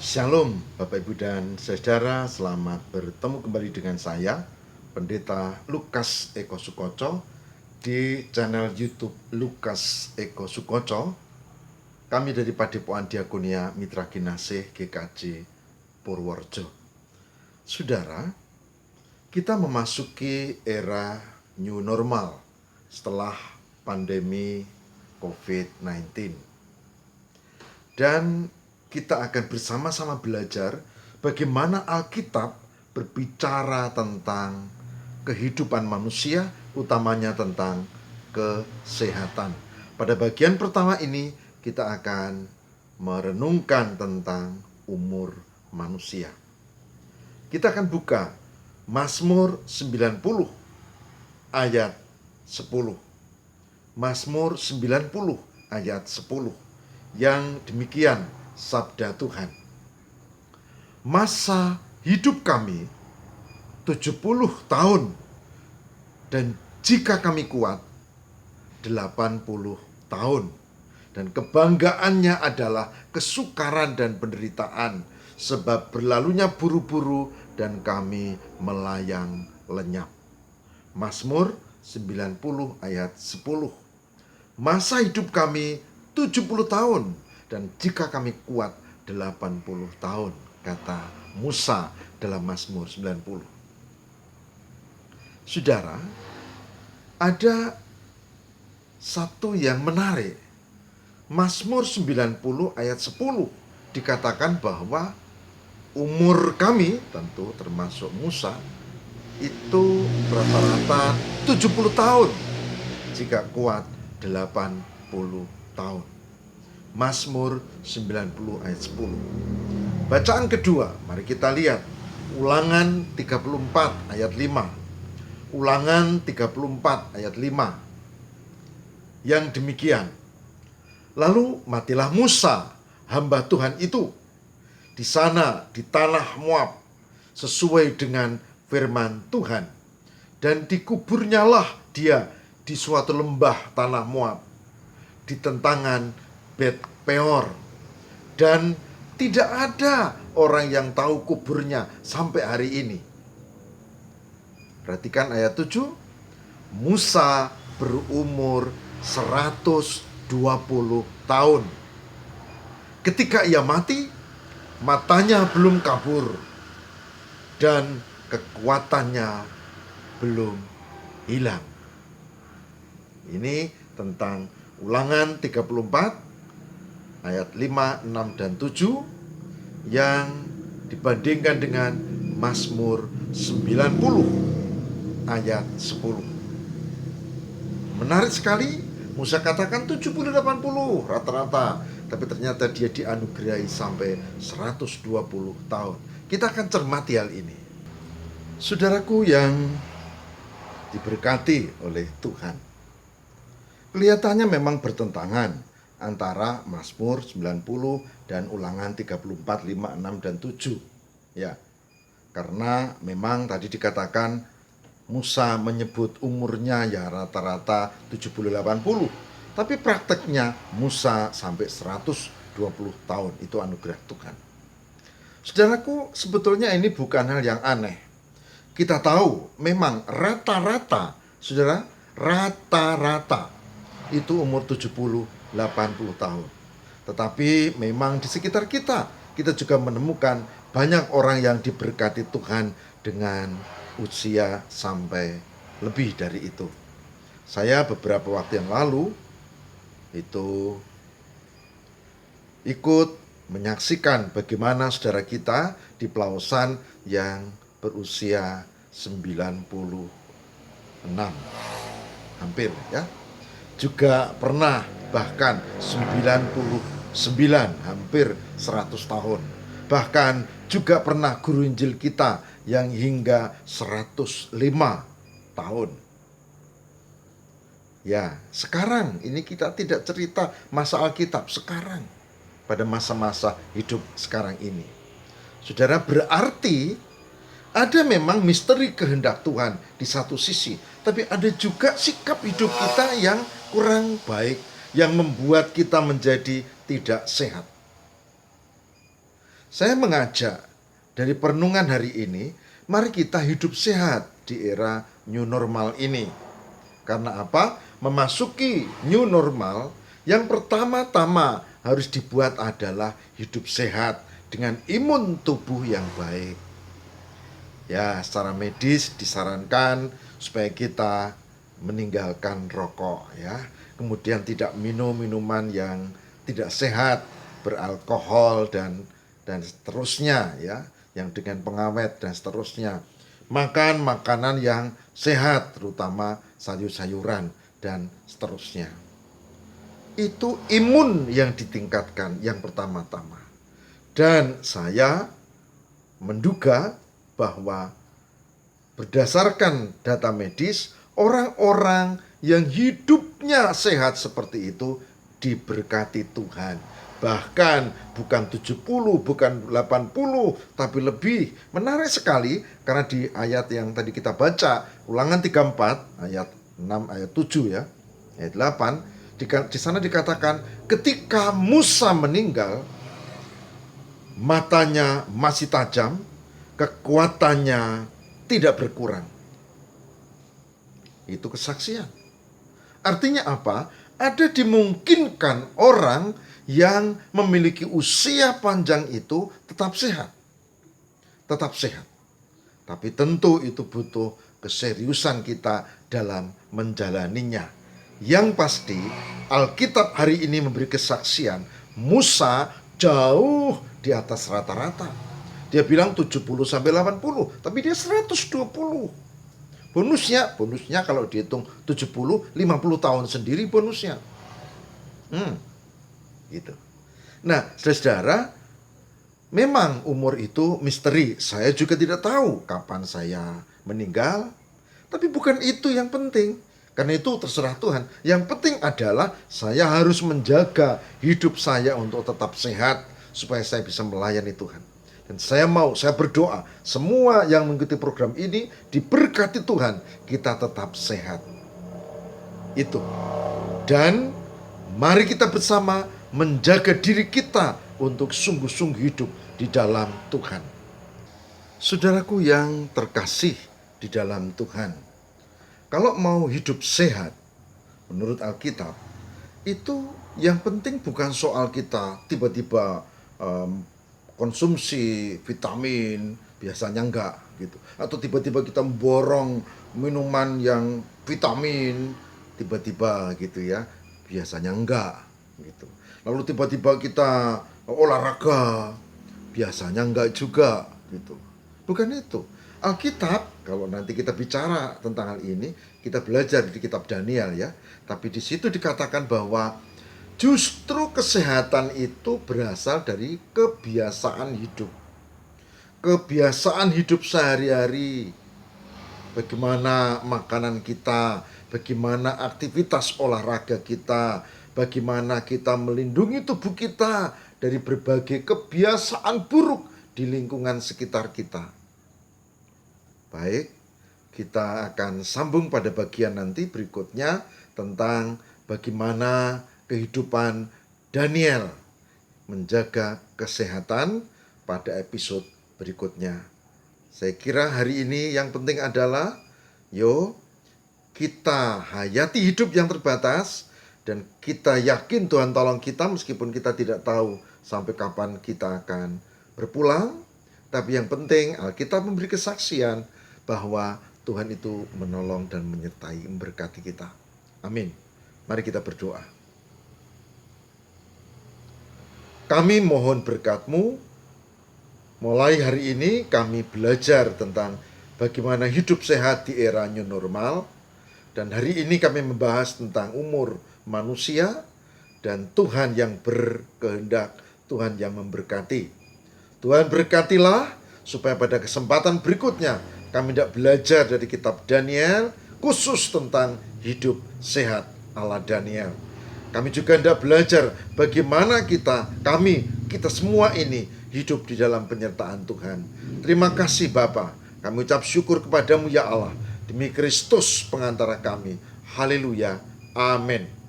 Shalom Bapak Ibu dan Saudara, selamat bertemu kembali dengan saya Pendeta Lukas Eko Sukoco di channel YouTube Lukas Eko Sukoco. Kami dari Padepokan Diakonia Mitra Kinasih GKJ Purworejo. Saudara, kita memasuki era new normal setelah pandemi COVID-19. Dan kita akan bersama-sama belajar bagaimana Alkitab berbicara tentang kehidupan manusia, utamanya tentang kesehatan. Pada bagian pertama ini kita akan merenungkan tentang umur manusia. Kita akan buka Mazmur 90 ayat 10. Mazmur 90 ayat 10 yang demikian sabda Tuhan. Masa hidup kami 70 tahun, dan jika kami kuat 80 tahun. Dan kebanggaannya adalah kesukaran dan penderitaan, sebab berlalunya buru-buru dan kami melayang lenyap. Mazmur 90 ayat 10. Masa hidup kami 70 tahun, dan jika kami kuat 80 tahun, kata Musa dalam Mazmur 90. Saudara, ada satu yang menarik. Mazmur 90 ayat 10 dikatakan bahwa umur kami, tentu termasuk Musa, itu rata-rata 70 tahun, jika kuat 80 tahun. Mazmur 90 ayat 10. Bacaan kedua, mari kita lihat Ulangan 34 ayat 5. Ulangan 34 ayat 5. Yang demikian. Lalu matilah Musa, hamba Tuhan itu, di sana di tanah Moab, sesuai dengan firman Tuhan. Dan dikuburnyalah dia di suatu lembah tanah Moab, di tentangan Bet Peor, dan tidak ada orang yang tahu kuburnya sampai hari ini. Perhatikan ayat 7. Musa berumur 120 tahun. Ketika ia mati, matanya belum kabur dan kekuatannya belum hilang. Ini tentang Ulangan 34 ayat 5, 6, dan 7 yang dibandingkan dengan Mazmur 90 ayat 10. Menarik sekali, Musa katakan 70-80 rata-rata, tapi ternyata dia dianugerahi sampai 120 tahun. Kita akan cermati hal ini. Saudaraku yang diberkati oleh Tuhan, kelihatannya memang bertentangan antara Mazmur 90 dan Ulangan 34, 5, 6, dan 7. Ya, karena memang tadi dikatakan Musa menyebut umurnya ya rata-rata 70-80. Tapi prakteknya Musa sampai 120 tahun. Itu anugerah Tuhan. Saudaraku, sebetulnya ini bukan hal yang aneh. Kita tahu memang rata-rata, saudara, rata-rata itu umur 70-80 tahun. Tetapi memang di sekitar kita juga menemukan banyak orang yang diberkati Tuhan dengan usia sampai lebih dari itu. Saya beberapa waktu yang lalu itu ikut menyaksikan bagaimana saudara kita di Pelausan yang berusia 96, hampir ya. Juga pernah bahkan 99, hampir 100 tahun. Bahkan juga pernah guru Injil kita yang hingga 105 tahun. Ya, sekarang ini kita tidak cerita masa Alkitab sekarang, pada masa-masa hidup sekarang ini. Saudara, berarti ada memang misteri kehendak Tuhan di satu sisi, tapi ada juga sikap hidup kita yang kurang baik, yang membuat kita menjadi tidak sehat. Saya mengajak dari perenungan hari ini, mari kita hidup sehat di era new normal ini. Karena apa? Memasuki new normal, yang pertama-tama harus dibuat adalah hidup sehat dengan imun tubuh yang baik. Ya, secara medis disarankan supaya kita meninggalkan rokok ya. Kemudian tidak minum minuman yang tidak sehat, beralkohol dan seterusnya ya, yang dengan pengawet dan seterusnya. Makan makanan yang sehat, terutama sayur-sayuran dan seterusnya. Itu imun yang ditingkatkan yang pertama-tama. Dan saya menduga bahwa berdasarkan data medis, orang-orang yang hidupnya sehat seperti itu diberkati Tuhan. Bahkan bukan 70, bukan 80, tapi lebih. Menarik sekali karena di ayat yang tadi kita baca, Ulangan 34 ayat 6 ayat 7 ya. Ayat 8 di sana dikatakan ketika Musa meninggal, matanya masih tajam, kekuatannya tidak berkurang. Itu kesaksian. Artinya apa? Ada dimungkinkan orang yang memiliki usia panjang itu tetap sehat. Tetap sehat. Tapi tentu itu butuh keseriusan kita dalam menjalaninya. Yang pasti, Alkitab hari ini memberi kesaksian, Musa jauh di atas rata-rata. Dia bilang 70 sampai 80, tapi dia 120. Bonusnya kalau dihitung 70, 50 tahun sendiri bonusnya. Gitu. Nah, saudara, memang umur itu misteri. Saya juga tidak tahu kapan saya meninggal. Tapi bukan itu yang penting. Karena itu terserah Tuhan. Yang penting adalah saya harus menjaga hidup saya untuk tetap sehat supaya saya bisa melayani Tuhan. Dan saya berdoa, semua yang mengikuti program ini diberkati Tuhan, kita tetap sehat. Itu. Dan mari kita bersama menjaga diri kita untuk sungguh-sungguh hidup di dalam Tuhan. Saudaraku yang terkasih di dalam Tuhan, kalau mau hidup sehat, menurut Alkitab, itu yang penting bukan soal kita tiba-tiba konsumsi vitamin, biasanya enggak gitu. Atau tiba-tiba kita borong minuman yang vitamin, tiba-tiba gitu ya, biasanya enggak gitu. Lalu tiba-tiba kita olahraga, biasanya enggak juga gitu. Bukan itu. Alkitab, kalau nanti kita bicara tentang hal ini, kita belajar di kitab Daniel ya. Tapi di situ dikatakan bahwa justru kesehatan itu berasal dari kebiasaan hidup. Kebiasaan hidup sehari-hari. Bagaimana makanan kita, bagaimana aktivitas olahraga kita, bagaimana kita melindungi tubuh kita dari berbagai kebiasaan buruk di lingkungan sekitar kita. Baik, kita akan sambung pada bagian nanti berikutnya tentang bagaimana kehidupan Daniel menjaga kesehatan pada episode berikutnya. Saya kira hari ini yang penting adalah kita hayati hidup yang terbatas dan kita yakin Tuhan tolong kita meskipun kita tidak tahu sampai kapan kita akan berpulang. Tapi yang penting Alkitab memberi kesaksian bahwa Tuhan itu menolong dan menyertai, memberkati kita. Amin. Mari kita berdoa. Kami mohon berkat-Mu. Mulai hari ini kami belajar tentang bagaimana hidup sehat di era new normal. Dan hari ini kami membahas tentang umur manusia dan Tuhan yang berkehendak, Tuhan yang memberkati. Tuhan berkatilah supaya pada kesempatan berikutnya kami tidak belajar dari kitab Daniel khusus tentang hidup sehat ala Daniel. Kami juga tidak belajar bagaimana kita semua ini hidup di dalam penyertaan Tuhan. Terima kasih Bapa. Kami ucap syukur kepadamu ya Allah. Demi Kristus pengantara kami. Haleluya. Amin.